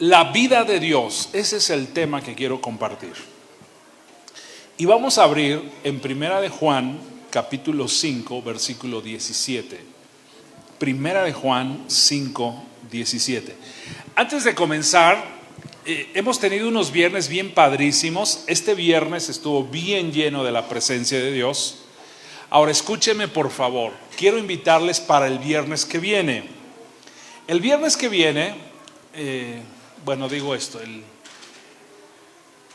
La vida de Dios, ese es el tema que quiero compartir. Y vamos a abrir en Primera de Juan, capítulo 5, versículo 17. Primera de Juan 5, 17. Antes de comenzar, hemos tenido unos viernes bien padrísimos. Este viernes estuvo bien lleno de la presencia de Dios. Ahora escúcheme por favor, quiero invitarles para el viernes que viene. El viernes que viene,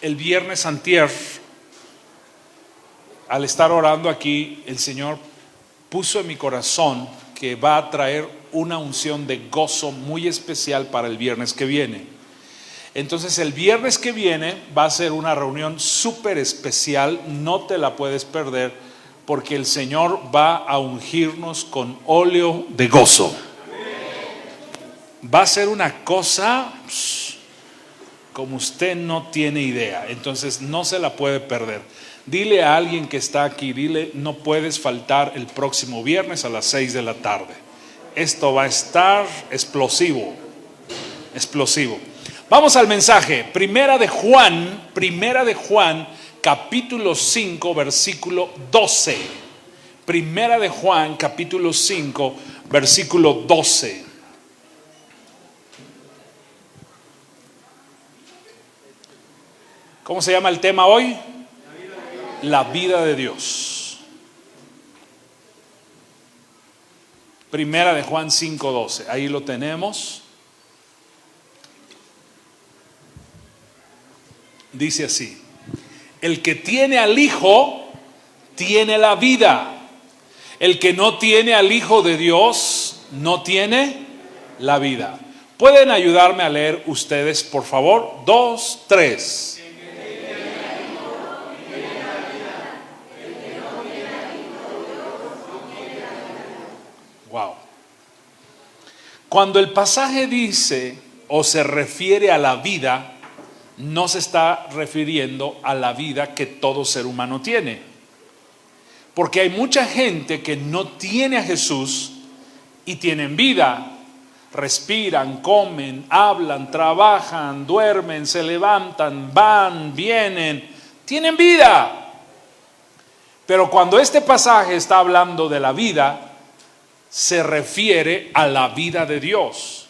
el viernes antier, al estar orando aquí, el Señor puso en mi corazón que va a traer una unción de gozo muy especial para el viernes que viene. Entonces el viernes que viene va a ser una reunión súper especial, no te la puedes perder, porque el Señor va a ungirnos con óleo de gozo. Va a ser una cosa como usted no tiene idea, entonces no se la puede perder. Dile a alguien que está aquí, dile, no puedes faltar el próximo viernes a las 6 de la tarde. Esto va a estar explosivo. Vamos al mensaje. Primera de Juan, capítulo 5, versículo 12. Primera de Juan, capítulo 5, versículo 12. ¿Cómo se llama el tema hoy? La vida de Dios. Primera de Juan 5:12. Ahí lo tenemos. Dice así: el que tiene al Hijo tiene la vida. El que no tiene al Hijo de Dios no tiene la vida. ¿Pueden ayudarme a leer ustedes, por favor? 2, 3. Wow. Cuando el pasaje dice o se refiere a la vida, no se está refiriendo a la vida que todo ser humano tiene. Porque hay mucha gente que no tiene a Jesús y tienen vida. Respiran, comen, hablan, trabajan, duermen, se levantan, van, vienen, tienen vida. Pero cuando este pasaje está hablando de la vida, se refiere a la vida de Dios.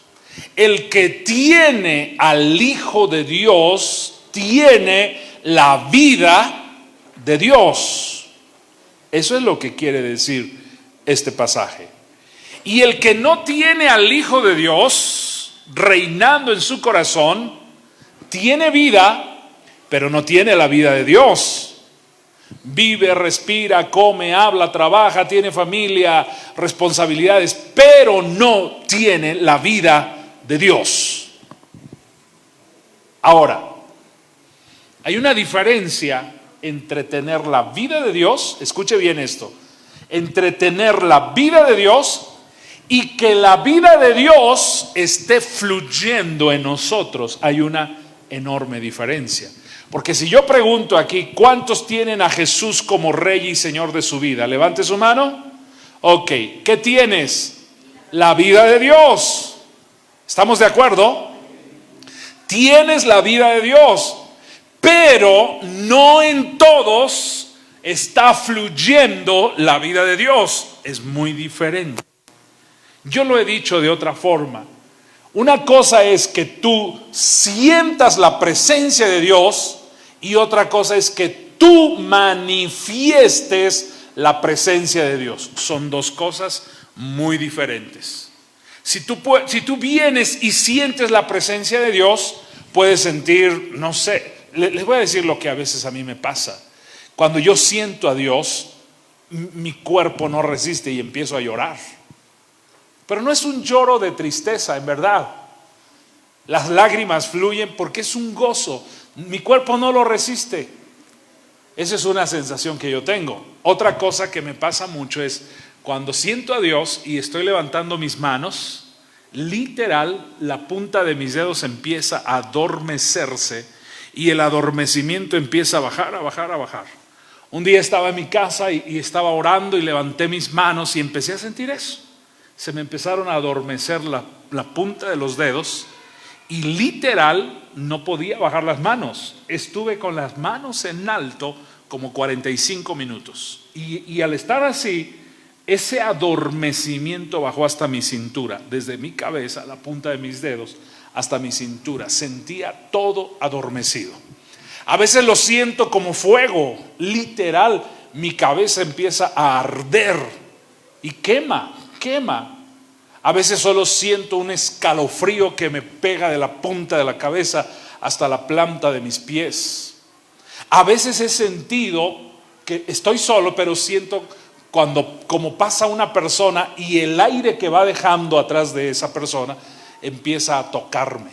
El que tiene al Hijo de Dios tiene la vida de Dios. Eso es lo que quiere decir este pasaje. Y el que no tiene al Hijo de Dios reinando en su corazón, tiene vida, pero no tiene la vida de Dios. Vive, respira, come, habla, trabaja, tiene familia, responsabilidades, pero no tiene la vida de Dios. Ahora, hay una diferencia entre tener la vida de Dios, escuche bien esto, entre tener la vida de Dios y que la vida de Dios esté fluyendo en nosotros. Hay una enorme diferencia. Porque si yo pregunto aquí, ¿cuántos tienen a Jesús como Rey y Señor de su vida? Levante su mano. Ok, ¿qué tienes? La vida de Dios. ¿Estamos de acuerdo? Tienes la vida de Dios, pero no en todos está fluyendo la vida de Dios. Es muy diferente. Yo lo he dicho de otra forma. Una cosa es que tú sientas la presencia de Dios y otra cosa es que tú manifiestes la presencia de Dios. Son dos cosas muy diferentes. Si tú vienes y sientes la presencia de Dios, puedes sentir, no sé, les voy a decir lo que a veces a mí me pasa. Cuando yo siento a Dios, mi cuerpo no resiste y empiezo a llorar. Pero no es un lloro de tristeza, en verdad. Las lágrimas fluyen porque es un gozo. Mi cuerpo no lo resiste. Esa es una sensación que yo tengo. Otra cosa que me pasa mucho es cuando siento a Dios y estoy levantando mis manos, literal, la punta de mis dedos empieza a adormecerse y el adormecimiento empieza a bajar, a bajar, a bajar. Un día estaba en mi casa y estaba orando y levanté mis manos y empecé a sentir eso. Se me empezaron a adormecer la punta de los dedos y literal no podía bajar las manos. Estuve con las manos en alto como 45 minutos. Y al estar así, ese adormecimiento bajó hasta mi cintura, desde mi cabeza, la punta de mis dedos, hasta mi cintura. Sentía todo adormecido. A veces lo siento como fuego, literal, mi cabeza empieza a arder y quema. A veces solo siento un escalofrío que me pega de la punta de la cabeza hasta la planta de mis pies. A veces he sentido que estoy solo, pero siento como pasa una persona y el aire que va dejando atrás de esa persona empieza a tocarme.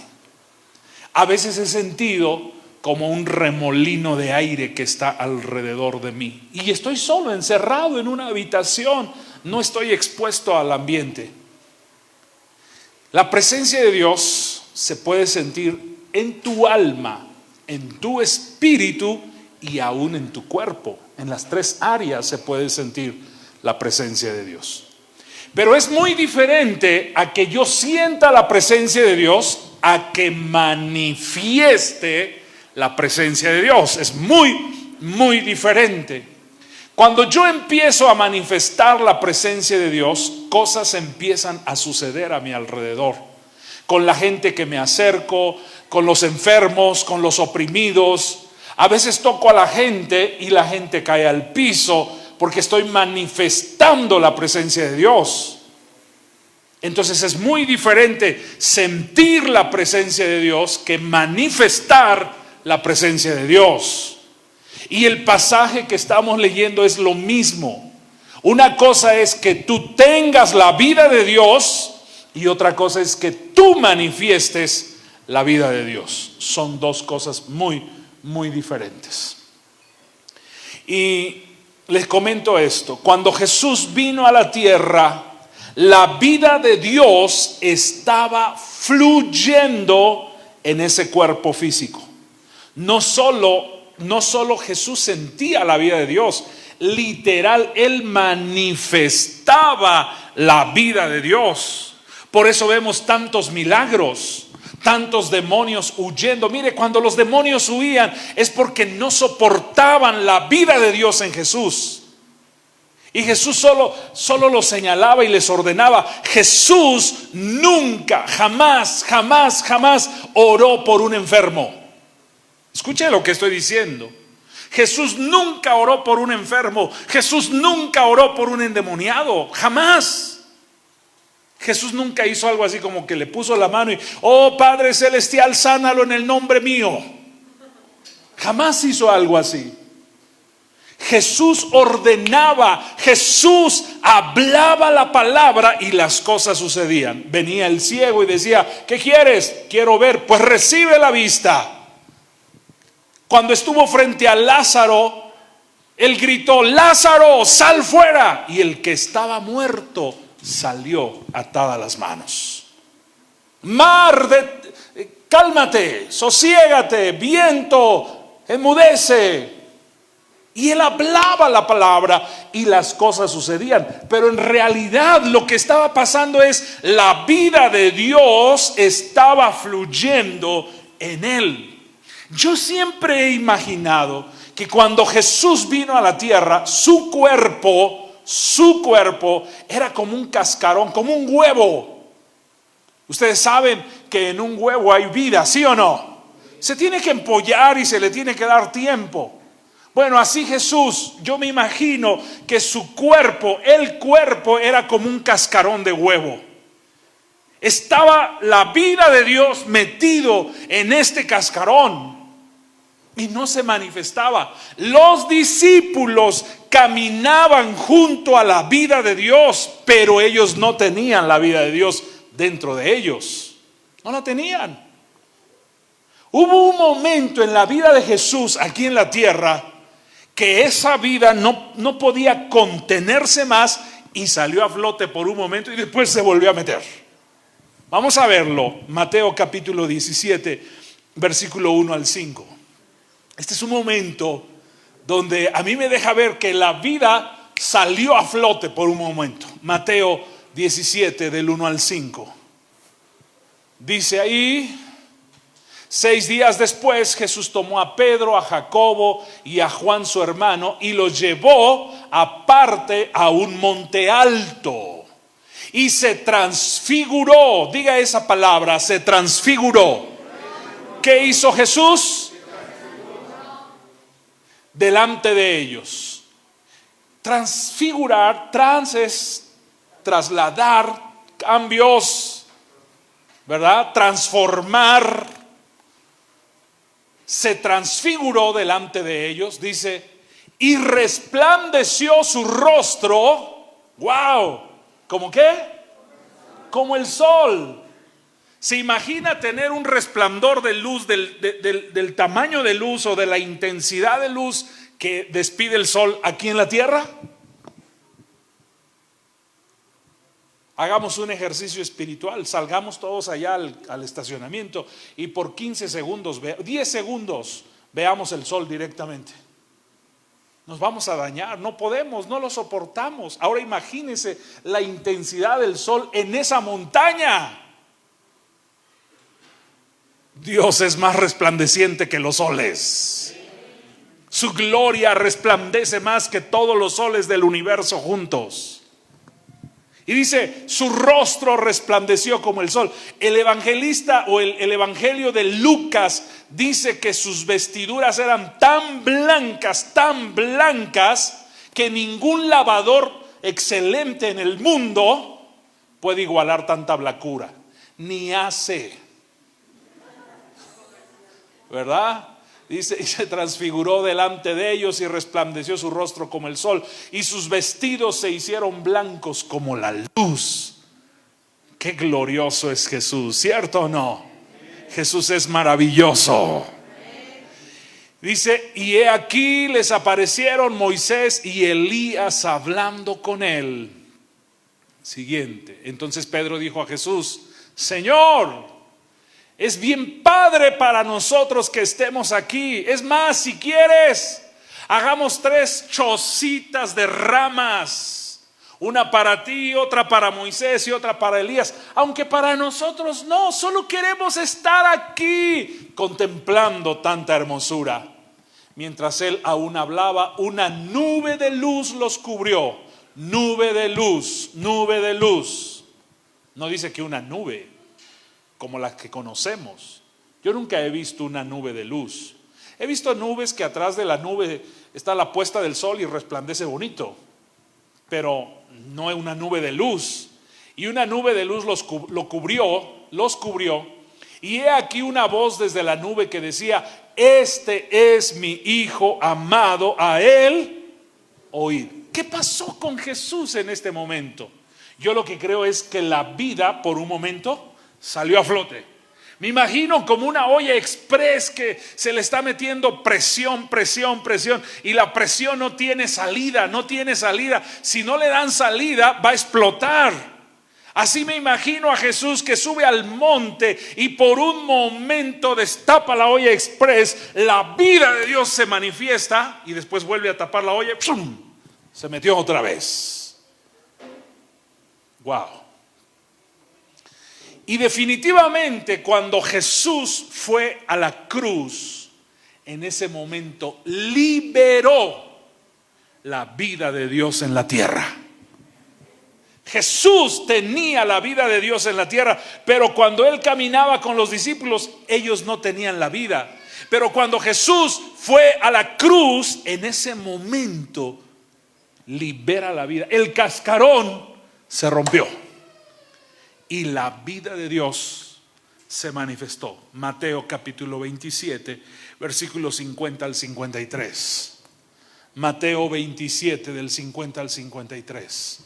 A veces he sentido como un remolino de aire que está alrededor de mí. Y estoy solo, encerrado en una habitación, no estoy expuesto al ambiente. La presencia de Dios se puede sentir en tu alma, en tu espíritu y aún en tu cuerpo. En las tres áreas se puede sentir la presencia de Dios. Pero es muy diferente a que yo sienta la presencia de Dios a que manifieste la presencia de Dios. Es muy diferente. Cuando yo empiezo a manifestar la presencia de Dios, cosas empiezan a suceder a mi alrededor. Con la gente que me acerco, con los enfermos, con los oprimidos. A veces toco a la gente y la gente cae al piso porque estoy manifestando la presencia de Dios. Entonces es muy diferente sentir la presencia de Dios que manifestar la presencia de Dios. Y el pasaje que estamos leyendo es lo mismo. Una cosa es que tú tengas la vida de Dios y otra cosa es que tú manifiestes la vida de Dios. Son dos cosas muy diferentes. Y les comento esto: cuando Jesús vino a la tierra, la vida de Dios estaba fluyendo en ese cuerpo físico. No solo Jesús sentía la vida de Dios, literal, Él manifestaba la vida de Dios. Por eso vemos tantos milagros, tantos demonios huyendo. Mire, cuando los demonios huían es porque no soportaban la vida de Dios en Jesús. Y Jesús solo los señalaba y les ordenaba. Jesús nunca, jamás oró por un enfermo. Escuche lo que estoy diciendo. Jesús nunca oró por un enfermo. Jesús nunca oró por un endemoniado. Jamás. Jesús nunca hizo algo así como que le puso la mano y: oh Padre Celestial, sánalo en el nombre mío. Jamás hizo algo así. Jesús ordenaba, Jesús hablaba la palabra y las cosas sucedían. Venía el ciego y decía: ¿qué quieres? Quiero ver. Pues recibe la vista. Cuando estuvo frente a Lázaro, él gritó: Lázaro, sal fuera. Y el que estaba muerto salió atada las manos. Mar, cálmate, sosiégate, viento, enmudece. Y él hablaba la palabra y las cosas sucedían. Pero en realidad lo que estaba pasando es la vida de Dios estaba fluyendo en él. Yo siempre he imaginado que cuando Jesús vino a la tierra, su cuerpo era como un cascarón, como un huevo. Ustedes saben que en un huevo hay vida, ¿sí o no? Se tiene que empollar y se le tiene que dar tiempo. Bueno, así Jesús, yo me imagino que su cuerpo, el cuerpo era como un cascarón de huevo. Estaba la vida de Dios metido en este cascarón y no se manifestaba. Los discípulos caminaban junto a la vida de Dios, pero ellos no tenían la vida de Dios dentro de ellos. No la tenían. Hubo un momento en la vida de Jesús aquí en la tierra que esa vida no podía contenerse más y salió a flote por un momento y después se volvió a meter. Vamos a verlo. Mateo capítulo 17, versículo 1 al 5. Este es un momento donde a mí me deja ver que la vida salió a flote por un momento. Mateo 17, del 1 al 5. Dice ahí: 6 días después, Jesús tomó a Pedro, a Jacobo y a Juan su hermano y los llevó aparte a un monte alto y se transfiguró. Diga esa palabra, se transfiguró. ¿Qué hizo Jesús? Delante de ellos. Transfigurar, es trasladar, cambios, ¿verdad? Transformar. Se transfiguró delante de ellos, dice, y resplandeció su rostro. ¡Wow! ¿Cómo qué? Como el sol. ¿Se imagina tener un resplandor de luz del tamaño de luz o de la intensidad de luz que despide el sol aquí en la tierra? Hagamos un ejercicio espiritual, salgamos todos allá al estacionamiento y por 15 segundos, 10 segundos, veamos el sol directamente. Nos vamos a dañar, no podemos, no lo soportamos. Ahora imagínense la intensidad del sol en esa montaña. Dios es más resplandeciente que los soles. Su gloria resplandece más que todos los soles del universo juntos. Y dice, su rostro resplandeció como el sol. El evangelista o el evangelio de Lucas dice que sus vestiduras eran tan blancas, que ningún lavador excelente en el mundo puede igualar tanta blancura. Ni hace, ¿verdad? Dice, y se transfiguró delante de ellos y resplandeció su rostro como el sol y sus vestidos se hicieron blancos como la luz. Qué glorioso es Jesús, ¿cierto o no? Jesús es maravilloso. Dice, y he aquí les aparecieron Moisés y Elías hablando con él. Siguiente, entonces Pedro dijo a Jesús, Señor, es bien padre para nosotros que estemos aquí. Es más, si quieres, hagamos 3 chocitas de ramas. Una para ti, otra para Moisés y otra para Elías. Aunque para nosotros no, solo queremos estar aquí contemplando tanta hermosura. Mientras él aún hablaba, una nube de luz los cubrió. Nube de luz, nube de luz. No dice que una nube como las que conocemos. Yo nunca he visto una nube de luz. He visto nubes que atrás de la nube está la puesta del sol y resplandece bonito, pero no es una nube de luz. Y una nube de luz los cubrió. Y he aquí una voz desde la nube que decía, este es mi hijo amado, a él oíd. ¿Qué pasó con Jesús en este momento? Yo lo que creo es que la vida por un momento salió a flote. Me imagino como una olla express que se le está metiendo presión y la presión no tiene salida. Si no le dan salida va a explotar. Así me imagino a Jesús que sube al monte y por un momento destapa la olla express, la vida de Dios se manifiesta y después vuelve a tapar la olla y ¡pum!, se metió otra vez. Wow. Y definitivamente cuando Jesús fue a la cruz, en ese momento liberó la vida de Dios en la tierra. Jesús tenía la vida de Dios en la tierra, pero cuando él caminaba con los discípulos, ellos no tenían la vida. Pero cuando Jesús fue a la cruz, en ese momento libera la vida. El cascarón se rompió y la vida de Dios se manifestó. Mateo capítulo 27, versículos 50 al 53. Mateo 27 del 50 al 53.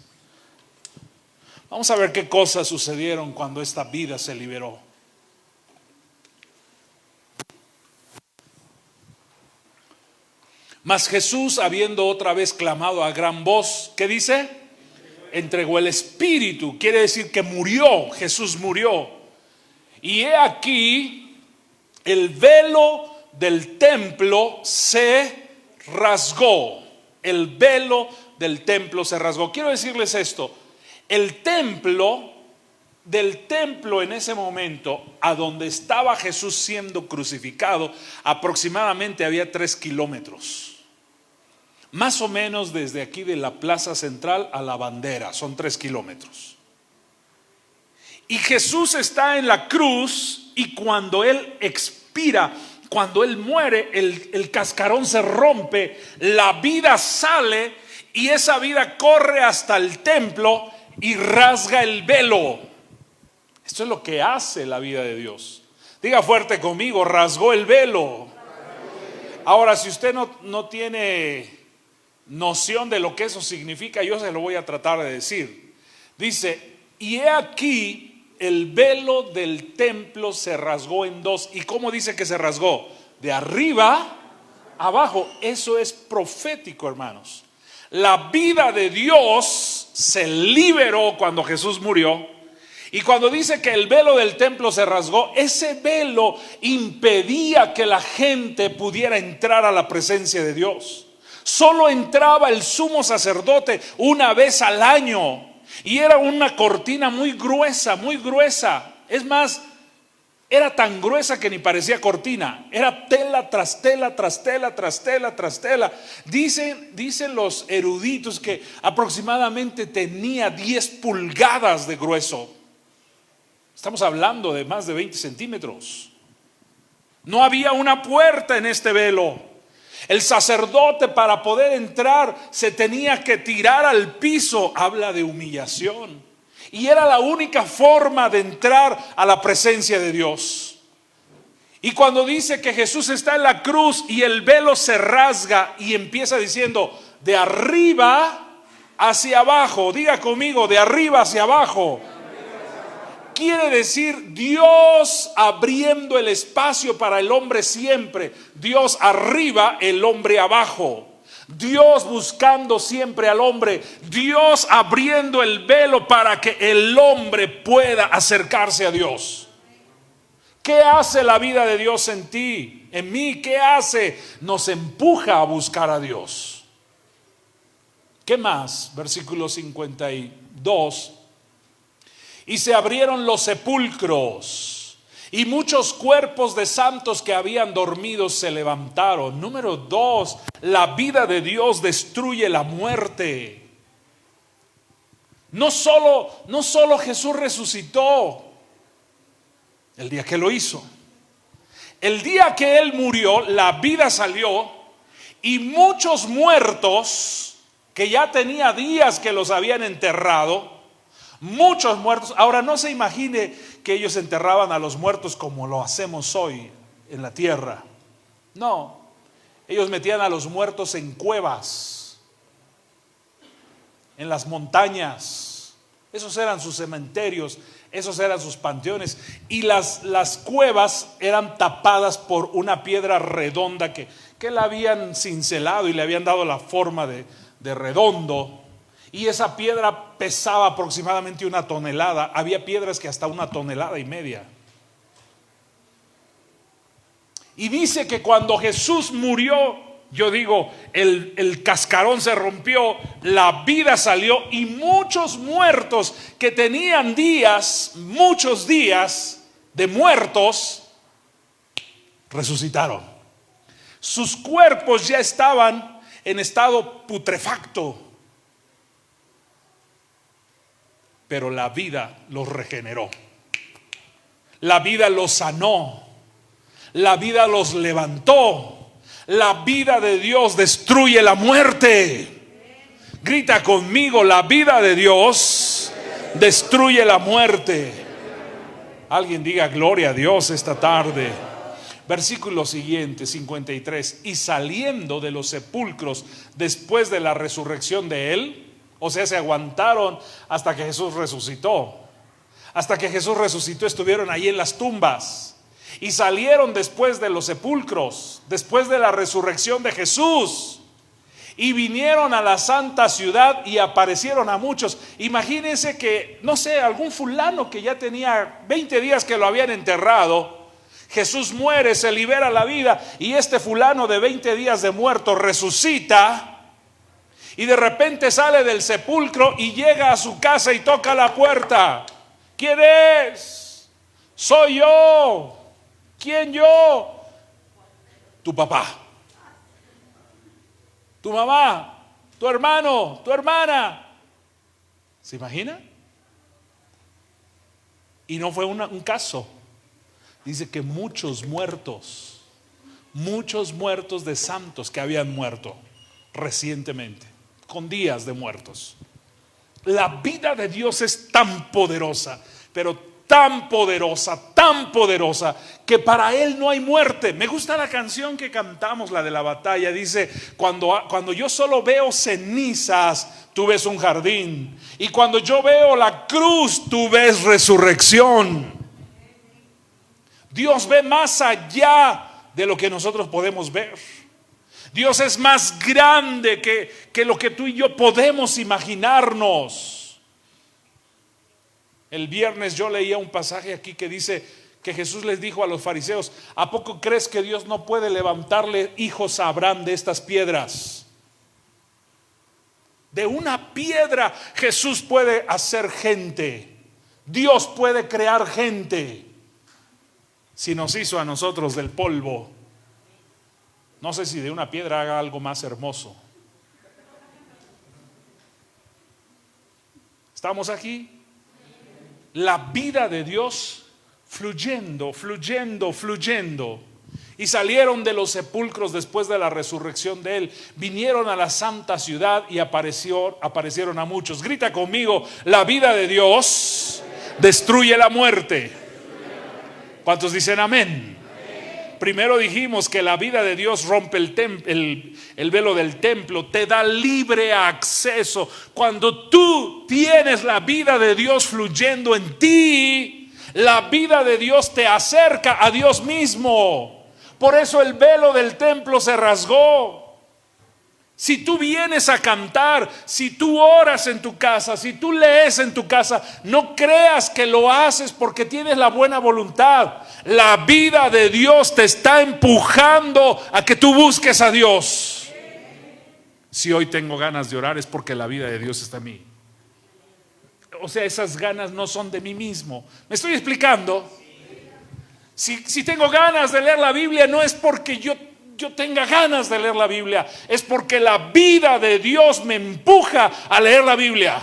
Vamos a ver qué cosas sucedieron cuando esta vida se liberó. Mas Jesús, habiendo otra vez clamado a gran voz, ¿qué dice? Entregó el espíritu. Quiere decir que murió. Jesús murió. Y he aquí el velo del templo se rasgó. El velo del templo se rasgó. Quiero decirles esto. El templo del templo en ese momento a donde estaba Jesús siendo crucificado, aproximadamente había 3 kilómetros. Más o menos desde aquí de la plaza central a la bandera, son 3 kilómetros. Y Jesús está en la cruz, y cuando Él expira, cuando Él muere, el cascarón se rompe, la vida sale, y esa vida corre hasta el templo y rasga el velo. Esto es lo que hace la vida de Dios. Diga fuerte conmigo: rasgó el velo. Ahora, si usted no tiene noción de lo que eso significa, yo se lo voy a tratar de decir. Dice: y he aquí, el velo del templo se rasgó en dos. ¿Y cómo dice que se rasgó? De arriba a abajo. Eso es profético, hermanos. La vida de Dios se liberó cuando Jesús murió. Y cuando dice que el velo del templo se rasgó, ese velo impedía que la gente pudiera entrar a la presencia de Dios. Solo entraba el sumo sacerdote una vez al año, y era una cortina muy gruesa, muy gruesa. Es más, era tan gruesa que ni parecía cortina. Era tela tras tela, tras tela, tras tela, tras tela. Dicen los eruditos que aproximadamente tenía 10 pulgadas de grueso. Estamos hablando de más de 20 centímetros. No había una puerta en este velo. El sacerdote, para poder entrar, se tenía que tirar al piso. Habla de humillación. Y era la única forma de entrar a la presencia de Dios. Y cuando dice que Jesús está en la cruz y el velo se rasga, y empieza diciendo: de arriba hacia abajo. Diga conmigo: de arriba hacia abajo. Quiere decir Dios abriendo el espacio para el hombre siempre. Dios arriba, el hombre abajo. Dios buscando siempre al hombre. Dios abriendo el velo para que el hombre pueda acercarse a Dios. ¿Qué hace la vida de Dios en ti, en mí? ¿Qué hace? Nos empuja a buscar a Dios. ¿Qué más? Versículo 52. Y se abrieron los sepulcros, y muchos cuerpos de santos que habían dormido se levantaron. Número 2, la vida de Dios destruye la muerte. No solo Jesús resucitó el día que lo hizo. El día que Él murió, la vida salió, y muchos muertos que ya tenía días que los habían enterrado, muchos muertos. Ahora, no se imagine que ellos enterraban a los muertos como lo hacemos hoy en la tierra. No, ellos metían a los muertos en cuevas, en las montañas. Esos eran sus cementerios, esos eran sus panteones. Y las cuevas eran tapadas por una piedra redonda que la habían cincelado y le habían dado la forma de redondo. Y esa piedra pesaba aproximadamente 1 tonelada. Había piedras que hasta 1,5 toneladas. Y dice que cuando Jesús murió, yo digo, el cascarón se rompió, la vida salió, y muchos muertos que tenían días, muchos días de muertos, resucitaron. Sus cuerpos ya estaban en estado putrefacto, pero la vida los regeneró. La vida los sanó. La vida los levantó. La vida de Dios destruye la muerte. Grita conmigo: la vida de Dios destruye la muerte. Alguien diga gloria a Dios esta tarde. Versículo siguiente, 53. Y saliendo de los sepulcros después de la resurrección de Él, o sea, se aguantaron hasta que Jesús resucitó. Hasta que Jesús resucitó estuvieron ahí en las tumbas. Y salieron después de los sepulcros, después de la resurrección de Jesús. Y vinieron a la santa ciudad y aparecieron a muchos. Imagínense que, no sé, algún fulano que ya tenía 20 días que lo habían enterrado. Jesús muere, se libera la vida, y este fulano de 20 días de muerto resucita. Y de repente sale del sepulcro y llega a su casa y toca la puerta. ¿Quién es? Soy yo. ¿Quién yo? Tu papá, tu mamá, tu hermano, tu hermana. ¿Se imagina? Y no fue un caso. Dice que muchos muertos de santos que habían muerto recientemente, con días de muertos. La vida de Dios es tan poderosa, pero tan poderosa, que para Él no hay muerte. Me gusta la canción que cantamos, la de la batalla. Dice, cuando yo solo veo cenizas, tú ves un jardín. Y cuando yo veo la cruz, tú ves resurrección. Dios ve más allá de lo que nosotros podemos ver. Dios es más grande que lo que tú y yo podemos imaginarnos. El viernes yo leía un pasaje aquí que dice que Jesús les dijo a los fariseos: ¿a poco crees que Dios no puede levantarle hijos a Abraham de estas piedras? De una piedra Jesús puede hacer gente. Dios puede crear gente. Si nos hizo a nosotros del polvo, no sé si de una piedra haga algo más hermoso. ¿Estamos aquí? La vida de Dios fluyendo. Y salieron de los sepulcros después de la resurrección de Él. Vinieron a la santa ciudad y aparecieron a muchos. Grita conmigo: la vida de Dios destruye la muerte. ¿Cuántos dicen amén? Primero dijimos que la vida de Dios rompe el velo del templo, te da libre acceso. Cuando tú tienes la vida de Dios fluyendo en ti, la vida de Dios te acerca a Dios mismo. Por eso el velo del templo se rasgó. Si tú vienes a cantar, si tú oras en tu casa, si tú lees en tu casa, no creas que lo haces porque tienes la buena voluntad. La vida de Dios te está empujando a que tú busques a Dios. Si hoy tengo ganas de orar es porque la vida de Dios está en mí. O sea, esas ganas no son de mí mismo. ¿Me estoy explicando? Si tengo ganas de leer la Biblia, no es porque yo tenga ganas de leer la Biblia, es porque la vida de Dios me empuja a leer la Biblia.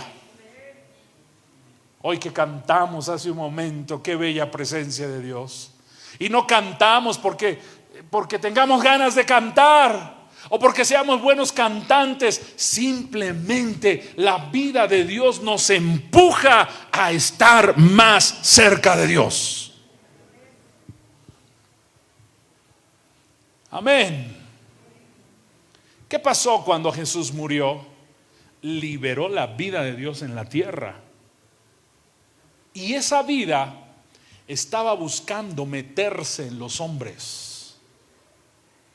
Hoy que cantamos hace un momento, qué bella presencia de Dios. Y no cantamos porque tengamos ganas de cantar o porque seamos buenos cantantes. Simplemente la vida de Dios nos empuja a estar más cerca de Dios. Amén. ¿Qué pasó cuando Jesús murió? Liberó la vida de Dios en la tierra. Y esa vida estaba buscando meterse en los hombres.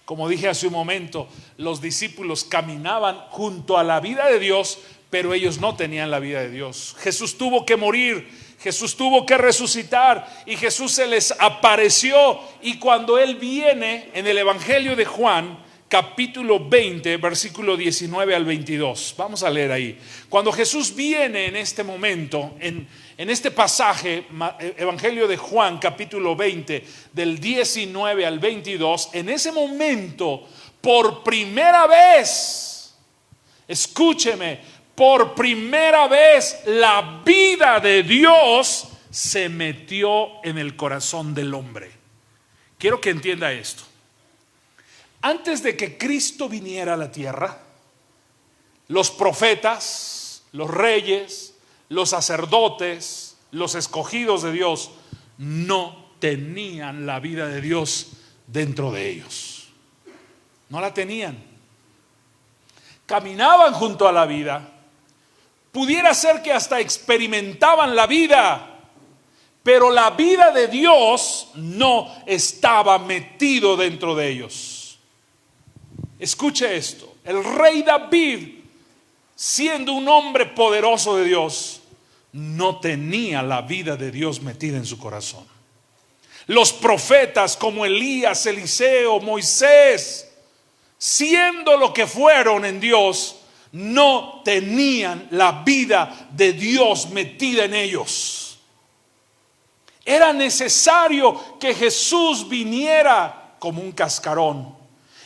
Como dije hace un momento, los discípulos caminaban junto a la vida de Dios, pero ellos no tenían la vida de Dios. Jesús tuvo que morir. Jesús tuvo que resucitar y Jesús se les apareció. Y cuando Él viene en el Evangelio de Juan, capítulo 20, versículo 19 al 22. Vamos a leer ahí. Cuando Jesús viene en este momento, en este pasaje, Evangelio de Juan, capítulo 20, del 19 al 22, en ese momento, por primera vez, escúcheme, por primera vez la vida de Dios se metió en el corazón del hombre. Quiero que entienda esto. Antes de que Cristo viniera a la tierra, los profetas, los reyes, los sacerdotes, los escogidos de Dios no tenían la vida de Dios dentro de ellos. No la tenían. Caminaban junto a la vida. Pudiera ser que hasta experimentaban la vida, pero la vida de Dios no estaba metido dentro de ellos. Escuche esto: el rey David, siendo un hombre poderoso de Dios, no tenía la vida de Dios metida en su corazón. Los profetas como Elías, Eliseo, Moisés, siendo lo que fueron en Dios, no tenían la vida de Dios metida en ellos. Era necesario que Jesús viniera como un cascarón.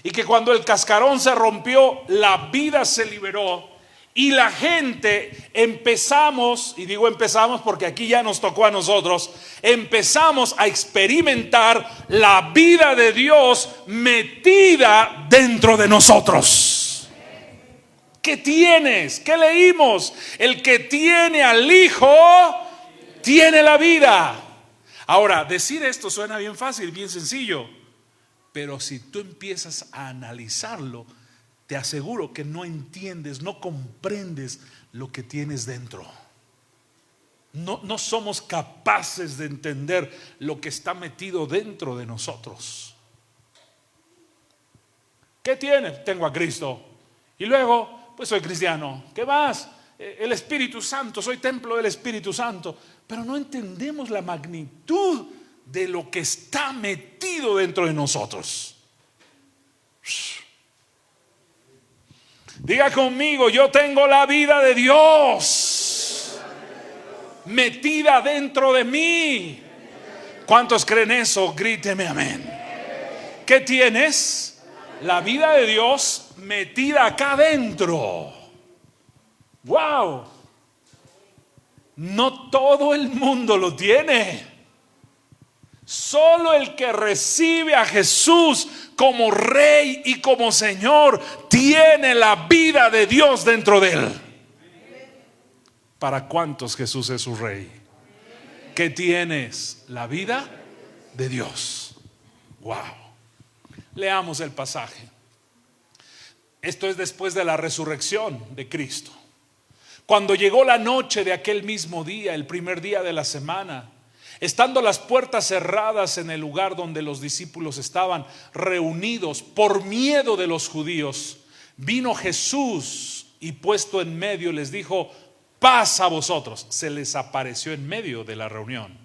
Y que cuando el cascarón se rompió, la vida se liberó. Y la gente empezamos, y digo empezamos porque aquí ya nos tocó a nosotros, empezamos a experimentar la vida de Dios metida dentro de nosotros. ¿Qué tienes? ¿Qué leímos? El que tiene al Hijo tiene la vida. Ahora, decir esto suena bien fácil, bien sencillo, pero si tú empiezas a analizarlo, te aseguro que no entiendes, no comprendes lo que tienes dentro. No somos capaces de entender lo que está metido dentro de nosotros. ¿Qué tienes? Tengo a Cristo. Y luego, pues soy cristiano. ¿Qué más? El Espíritu Santo, soy templo del Espíritu Santo. Pero no entendemos la magnitud de lo que está metido dentro de nosotros. Diga conmigo, yo tengo la vida de Dios metida dentro de mí. ¿Cuántos creen eso? Gríteme amén. ¿Qué tienes? La vida de Dios metida acá adentro. ¡Wow! No todo el mundo lo tiene. Solo el que recibe a Jesús como Rey y como Señor tiene la vida de Dios dentro de él. ¿Para cuántos Jesús es su Rey? ¿Qué tienes? La vida de Dios. Wow. Leamos el pasaje. Esto es después de la resurrección de Cristo. Cuando llegó la noche de aquel mismo día, el primer día de la semana, estando las puertas cerradas en el lugar donde los discípulos estaban reunidos por miedo de los judíos, vino Jesús y puesto en medio les dijo: paz a vosotros. Se les apareció en medio de la reunión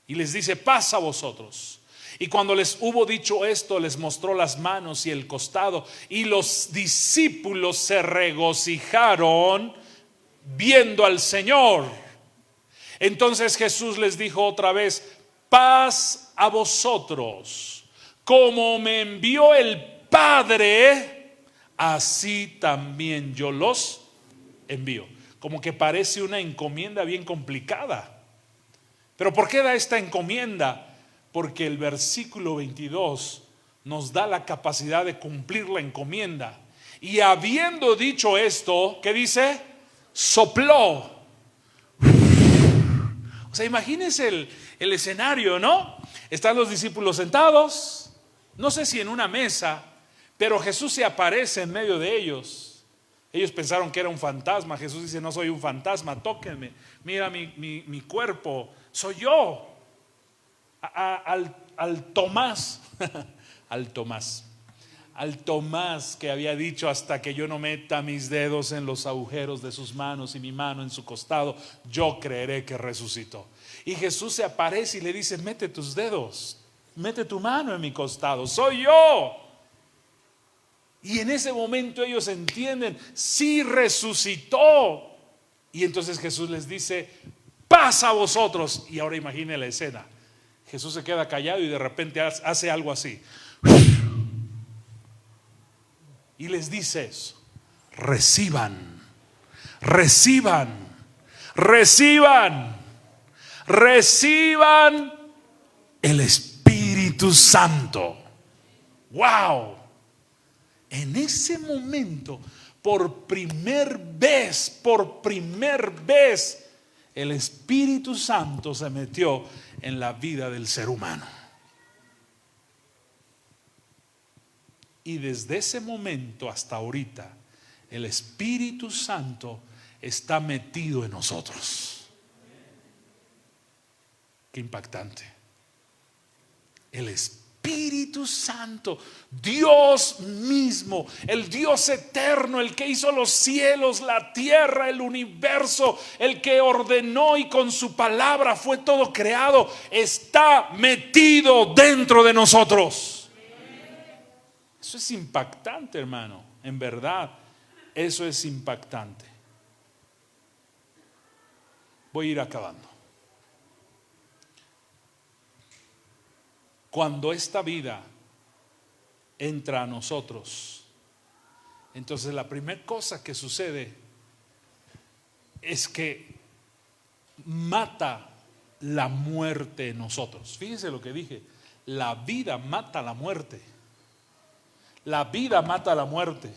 y les dice: paz a vosotros. Y cuando les hubo dicho esto, les mostró las manos y el costado, y los discípulos se regocijaron viendo al Señor. Entonces Jesús les dijo otra vez: paz a vosotros. Como me envió el Padre, así también yo los envío. Como que parece una encomienda bien complicada. Pero ¿por qué da esta encomienda? Porque el versículo 22 nos da la capacidad de cumplir la encomienda. Y habiendo dicho esto, ¿qué dice? Sopló. O sea, imagínense el escenario, ¿no? Están los discípulos sentados, no sé si en una mesa, pero Jesús se aparece en medio de ellos. Ellos pensaron que era un fantasma. Jesús dice: no soy un fantasma, tóquenme, mira mi cuerpo, soy yo. Al Tomás al Tomás que había dicho: hasta que yo no meta mis dedos en los agujeros de sus manos y mi mano en su costado, yo creeré que resucitó. Y Jesús se aparece y le dice: mete tus dedos, mete tu mano en mi costado, soy yo. Y en ese momento ellos entienden: sí resucitó. Y entonces Jesús les dice: paz a vosotros. Y ahora imagine la escena. Jesús se queda callado y de repente hace algo así. Y les dice eso: reciban, reciban, reciban, reciban el Espíritu Santo. ¡Wow! En ese momento, por primera vez, el Espíritu Santo se metió en la vida del ser humano. Y desde ese momento hasta ahorita, el Espíritu Santo está metido en nosotros. Qué impactante. El Espíritu Santo, Dios mismo, el Dios eterno, el que hizo los cielos, la tierra, el universo, el que ordenó y con su palabra fue todo creado, está metido dentro de nosotros. Eso es impactante, hermano. En verdad, eso es impactante. Voy a ir acabando. Cuando esta vida entra a nosotros, entonces la primera cosa que sucede es que mata la muerte en nosotros. Fíjense lo que dije, la vida mata la muerte. La vida mata la muerte.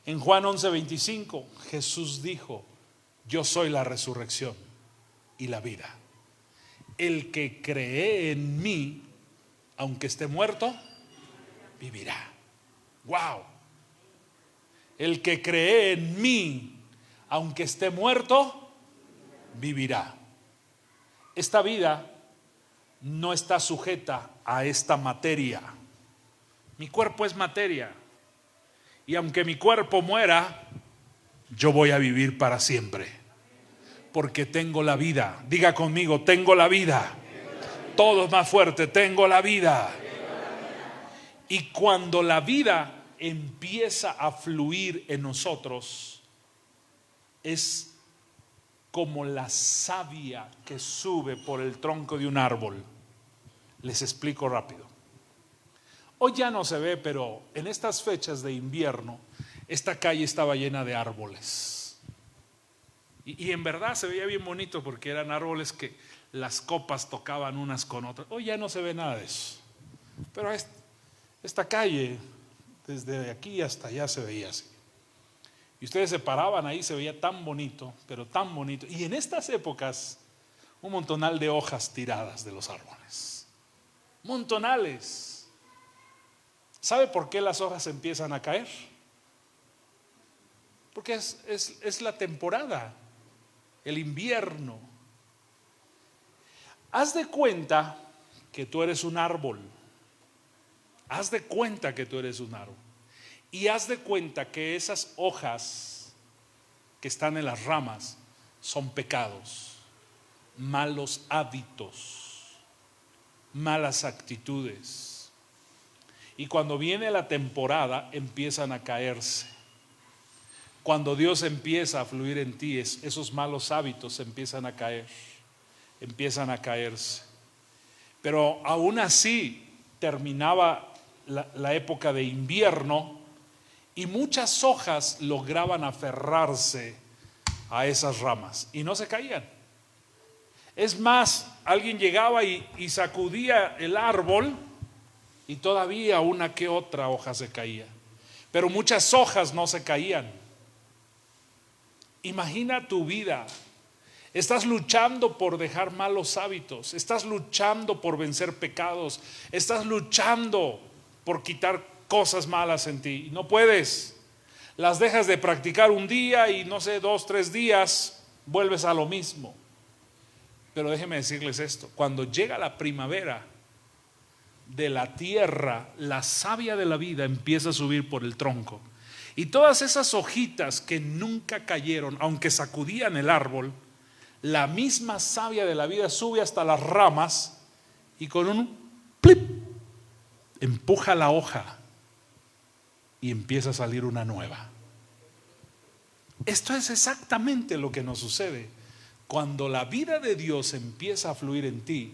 En Juan 11:25 Jesús dijo: yo soy la resurrección y la vida. El que cree en mí, aunque esté muerto, vivirá. Wow. El que cree en mí, aunque esté muerto, vivirá. Esta vida no está sujeta a esta materia. Mi cuerpo es materia. Y aunque mi cuerpo muera, yo voy a vivir para siempre. Porque tengo la vida. Diga conmigo, tengo la vida. Todos más fuerte, tengo la vida. Y cuando la vida empieza a fluir en nosotros, es como la savia que sube por el tronco de un árbol. Les explico rápido. Hoy ya no se ve, pero en estas fechas de invierno, esta calle estaba llena de árboles. Y en verdad se veía bien bonito porque eran árboles que las copas tocaban unas con otras. Hoy ya no se ve nada de eso. Pero esta calle, desde aquí hasta allá se veía así. Y ustedes se paraban ahí, se veía tan bonito, pero tan bonito. Y en estas épocas, un montonal de hojas tiradas de los árboles. Montonales. ¿Sabe por qué las hojas empiezan a caer? Porque es la temporada, el invierno. Haz de cuenta que tú eres un árbol. Haz de cuenta que tú eres un árbol. Y haz de cuenta que esas hojas que están en las ramas son pecados, malos hábitos, malas actitudes. Y cuando viene la temporada empiezan a caerse. Cuando Dios empieza a fluir en ti, esos malos hábitos empiezan a caer, empiezan a caerse. Pero aún así terminaba la época de invierno y muchas hojas lograban aferrarse a esas ramas y no se caían. Es más, alguien llegaba y sacudía el árbol y todavía una que otra hoja se caía, pero muchas hojas no se caían. Imagina tu vida. Estás luchando por dejar malos hábitos, estás luchando por vencer pecados, estás luchando por quitar cosas malas en ti y no puedes. Las dejas de practicar un día y no sé, 2, 3 días vuelves a lo mismo. Pero déjenme decirles esto: cuando llega la primavera de la tierra, la savia de la vida empieza a subir por el tronco y todas esas hojitas que nunca cayeron, aunque sacudían el árbol, la misma savia de la vida sube hasta las ramas y con un plip empuja la hoja y empieza a salir una nueva. Esto es exactamente lo que nos sucede cuando la vida de Dios empieza a fluir en ti.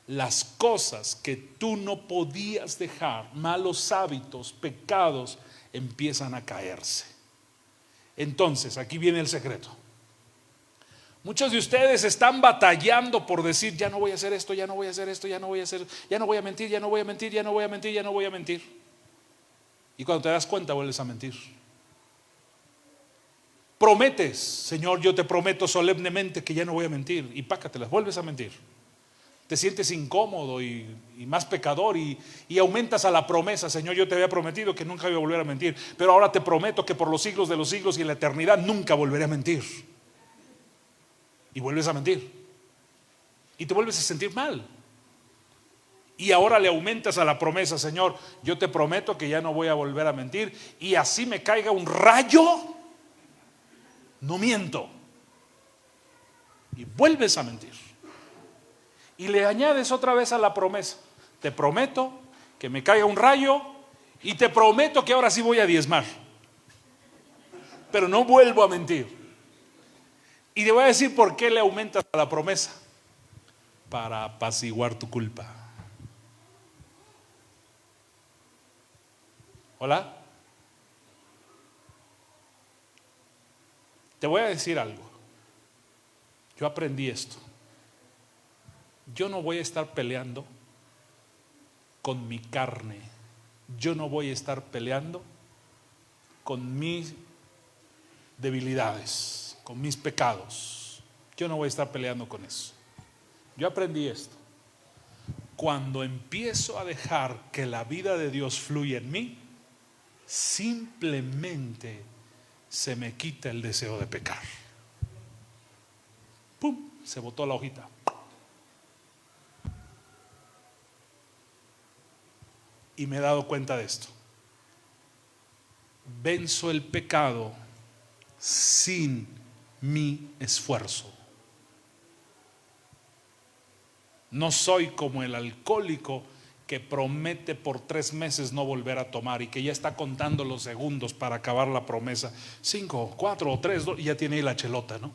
Las cosas que tú no podías dejar, malos hábitos, pecados, empiezan a caerse. Entonces, aquí viene el secreto. Muchos de ustedes están batallando por decir: ya no voy a hacer esto, ya no voy a hacer esto, ya no voy a hacer, ya no voy a mentir, ya no voy a mentir, ya no voy a mentir, ya no voy a mentir. Y cuando te das cuenta, vuelves a mentir. Prometes: Señor, yo te prometo solemnemente que ya no voy a mentir, y pácatelas, vuelves a mentir. Te sientes incómodo y más pecador y aumentas a la promesa: Señor, yo te había prometido que nunca iba a volver a mentir, pero ahora te prometo que por los siglos de los siglos y en la eternidad nunca volveré a mentir. Y vuelves a mentir y te vuelves a sentir mal. Y ahora le aumentas a la promesa: Señor, yo te prometo que ya no voy a volver a mentir, y así me caiga un rayo, no miento. Y vuelves a mentir. Y le añades otra vez a la promesa: te prometo que me caiga un rayo y te prometo que ahora sí voy a diezmar, pero no vuelvo a mentir. Y te voy a decir por qué le aumentas a la promesa: para apaciguar tu culpa. ¿Hola? Te voy a decir algo. Yo aprendí esto. Yo no voy a estar peleando con mi carne. Yo no voy a estar peleando con mis debilidades, con mis pecados. Yo no voy a estar peleando con eso. Yo aprendí esto. Cuando empiezo a dejar que la vida de Dios fluya en mí, simplemente se me quita el deseo de pecar. ¡Pum! Se botó la hojita. Y me he dado cuenta de esto. Venzo el pecado sin mi esfuerzo. No soy como el alcohólico que promete por 3 meses no volver a tomar y que ya está contando los segundos para acabar la promesa. 5, 4, 3, 2 y ya tiene ahí la chelota, ¿no?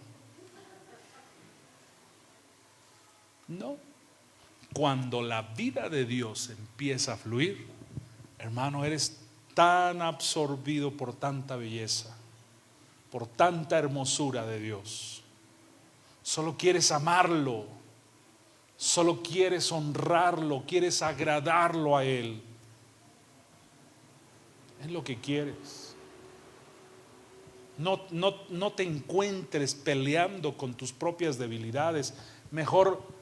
No. Cuando la vida de Dios empieza a fluir, hermano, eres tan absorbido por tanta belleza, por tanta hermosura de Dios. Solo quieres amarlo, solo quieres honrarlo, quieres agradarlo a Él. Es lo que quieres. No te encuentres peleando con tus propias debilidades. Mejor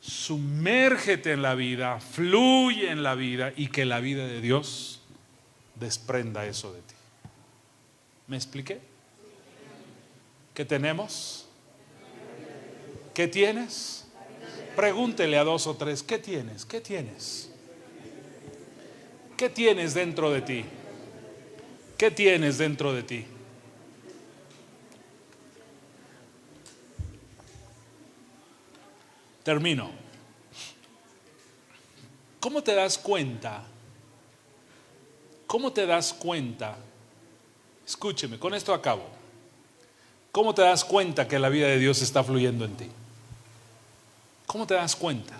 sumérgete en la vida, fluye en la vida y que la vida de Dios desprenda eso de ti. ¿Me expliqué? ¿Qué tenemos? ¿Qué tienes? Pregúntele a 2 o 3, ¿qué tienes? ¿Qué tienes? ¿Qué tienes dentro de ti? ¿Qué tienes dentro de ti? Termino. ¿Cómo te das cuenta? ¿Cómo te das cuenta? Escúcheme, con esto acabo. ¿Cómo te das cuenta que la vida de Dios está fluyendo en ti? ¿Cómo te das cuenta?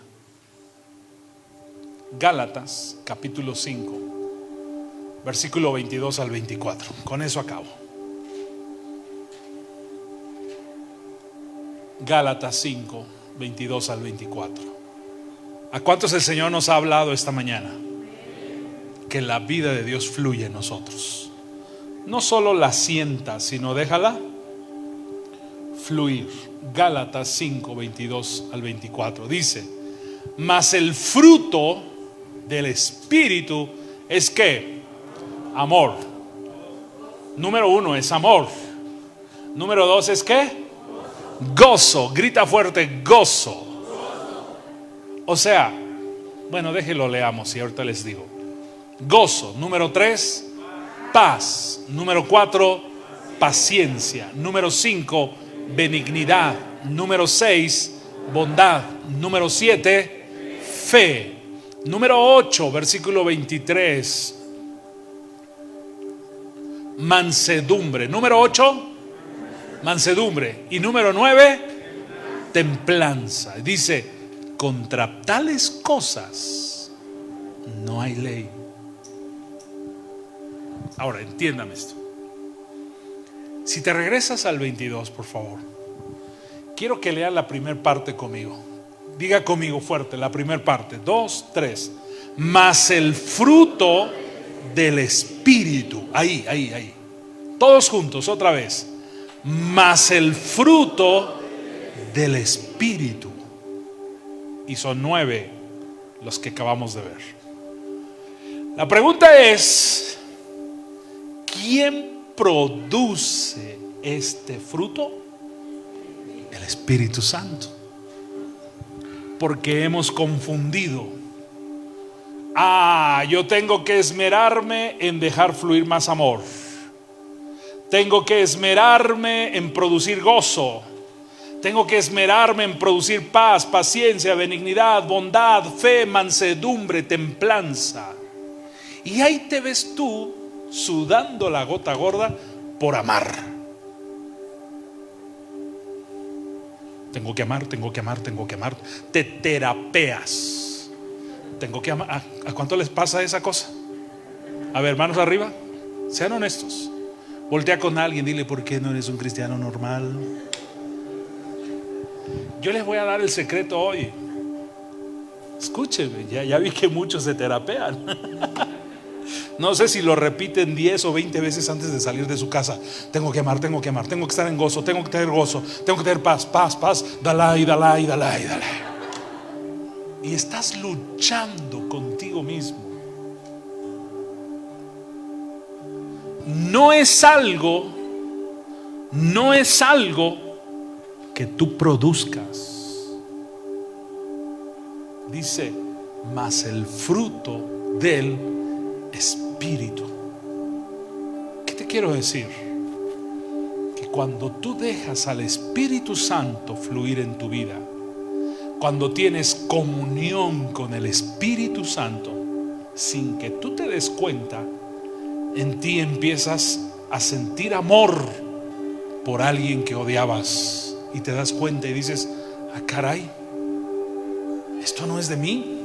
Gálatas capítulo 5, versículo 22 al 24. Con eso acabo. Gálatas 5, 22 al 24. ¿A cuántos el Señor nos ha hablado esta mañana? Que la vida de Dios fluye en nosotros. No solo la sientas, sino déjala fluir. Gálatas 5, 22 al 24. Dice: mas el fruto del Espíritu es ¿qué? Amor. Número 1 es amor. Número 2 es ¿qué? Gozo. Grita fuerte, gozo. O sea, bueno, déjenlo leamos y ahorita les digo. Gozo. Número 3, paz. Número 4, paciencia. Número 5, benignidad. Número 6, bondad. Número 7, fe. Número 8, versículo 23, mansedumbre. Número 8, mansedumbre. Y número 9, templanza. Dice: contra tales cosas no hay ley. Ahora, entiéndame esto. Si te regresas al 22, por favor, quiero que leas la primera parte conmigo. Diga conmigo fuerte la primera parte. 2, 3. Mas el fruto del Espíritu. Ahí. Todos juntos, otra vez. Mas el fruto del Espíritu. Y son 9 los que acabamos de ver. La pregunta es: ¿quién produce este fruto? El Espíritu Santo. Porque hemos confundido. Yo tengo que esmerarme en dejar fluir más amor. Tengo que esmerarme en producir gozo. Tengo que esmerarme en producir paz, paciencia, benignidad, bondad, fe, mansedumbre, templanza. Y ahí te ves tú sudando la gota gorda por amar. Tengo que amar. Te terapeas. Tengo que amar. ¿A cuánto les pasa esa cosa? A ver, manos arriba. Sean honestos. Voltea con alguien, dile: ¿por qué no eres un cristiano normal? Yo les voy a dar el secreto hoy. Escúcheme, ya vi que muchos se terapean. No sé si lo repiten 10 o 20 veces antes de salir de su casa. Tengo que amar, tengo que amar, tengo que estar en gozo, tengo que tener gozo, tengo que tener paz, paz, paz. Dalai, dalai, dalai, dalai. Y estás luchando contigo mismo. No es algo que tú produzcas. Dice: mas el fruto del Espíritu. ¿Qué te quiero decir? Que cuando tú dejas al Espíritu Santo fluir en tu vida, cuando tienes comunión con el Espíritu Santo, sin que tú te des cuenta, en ti empiezas a sentir amor por alguien que odiabas, y te das cuenta y dices: ah, caray, esto no es de mí.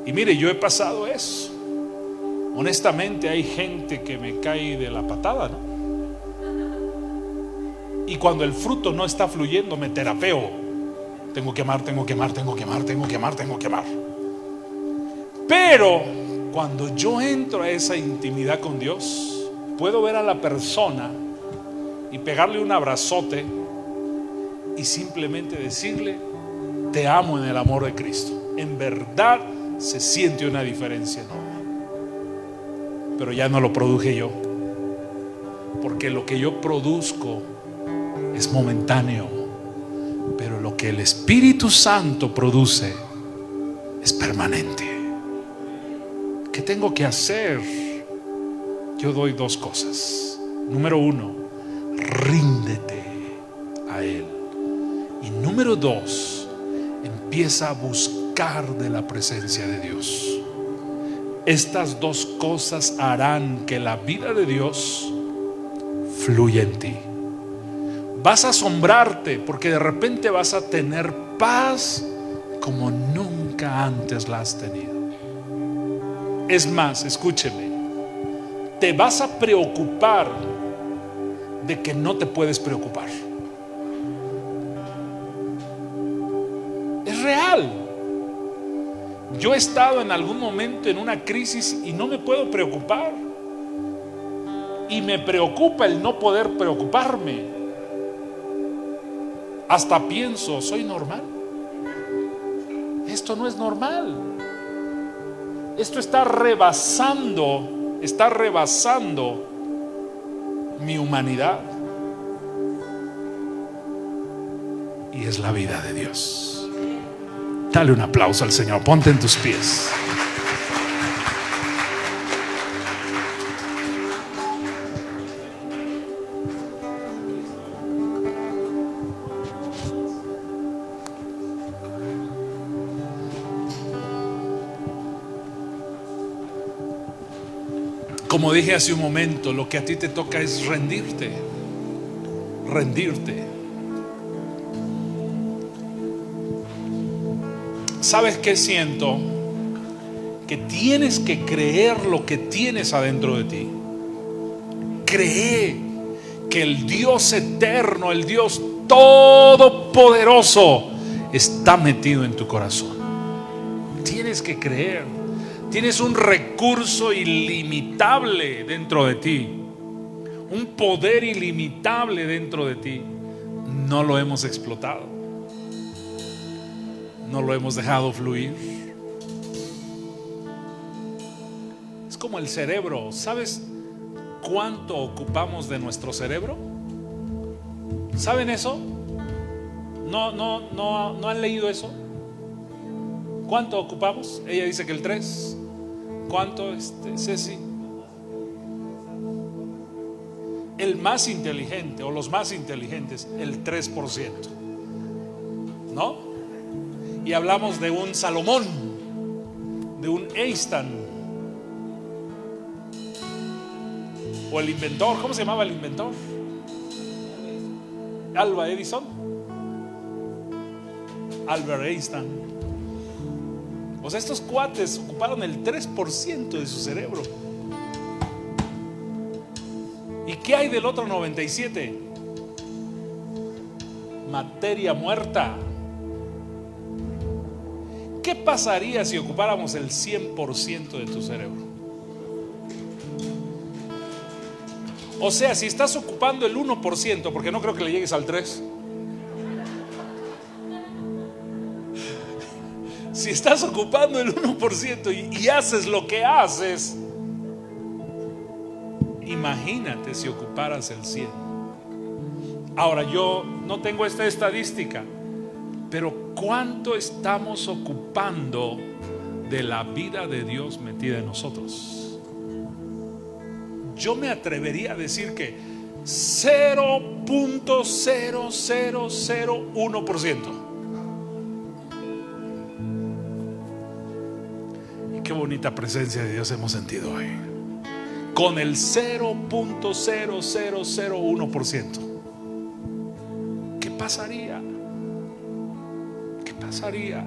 Y mire, yo he pasado eso. Honestamente, hay gente que me cae de la patada, ¿no? Y cuando el fruto no está fluyendo, me terapeo. Tengo que amar, tengo que amar, tengo que amar, tengo que amar, tengo que amar. Pero cuando yo entro a esa intimidad con Dios, puedo ver a la persona y pegarle un abrazote y simplemente decirle: te amo en el amor de Cristo. En verdad se siente una diferencia enorme. Pero ya no lo produje yo, porque lo que yo produzco es momentáneo, pero lo que el Espíritu Santo produce es permanente. ¿Qué tengo que hacer? Yo doy dos cosas. Número 1, ríndete a Él. Y número 2, empieza a buscar de la presencia de Dios. Estas dos cosas harán que la vida de Dios fluya en ti. Vas a asombrarte, porque de repente vas a tener paz como nunca antes la has tenido. Es más, escúcheme, te vas a preocupar de que no te puedes preocupar. Es real. Yo he estado en algún momento en una crisis y no me puedo preocupar. Y me preocupa el no poder preocuparme. Hasta pienso: ¿soy normal? Esto no es normal. Esto está rebasando mi humanidad. Y es la vida de Dios. Dale un aplauso al Señor. Ponte en tus pies. Como dije hace un momento, lo que a ti te toca es rendirte. Rendirte. ¿Sabes qué siento? Que tienes que creer lo que tienes adentro de ti. Cree que el Dios eterno, el Dios todopoderoso, está metido en tu corazón. Tienes que creer. Tienes un recurso ilimitable dentro de ti, un poder ilimitable dentro de ti. No lo hemos explotado. No lo hemos dejado fluir. Es como el cerebro. ¿Sabes cuánto ocupamos de nuestro cerebro? ¿Saben eso? ¿No han leído eso? ¿Cuánto ocupamos? Ella dice que el 3. ¿Cuánto, Ceci? El más inteligente o los más inteligentes, el 3%. ¿No? Y hablamos de un Salomón, de un Einstein, o el inventor. ¿Cómo se llamaba el inventor? Alba Edison, Albert Einstein. O sea, estos cuates ocuparon el 3% de su cerebro. ¿Y qué hay del otro 97%? Materia muerta. ¿Qué pasaría si ocupáramos el 100% de tu cerebro? O sea, si estás ocupando el 1%, porque no creo que le llegues al 3%. Si estás ocupando el 1% y haces lo que haces, imagínate si ocuparas el 100%. Ahora, yo no tengo esta estadística, pero ¿cuánto estamos ocupando de la vida de Dios metida en nosotros? Yo me atrevería a decir que 0.0001%. Y qué bonita presencia de Dios hemos sentido hoy. Con el 0.0001%. ¿Qué pasaría? ¿Qué pasaría?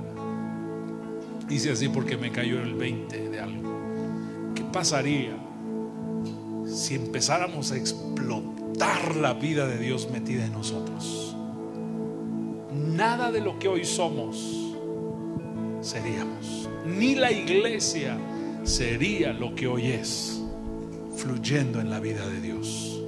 Dice así porque me cayó el 20 de algo. ¿Qué pasaría si empezáramos a explotar la vida de Dios metida en nosotros? Nada de lo que hoy somos seríamos, ni la iglesia sería lo que hoy es, fluyendo en la vida de Dios.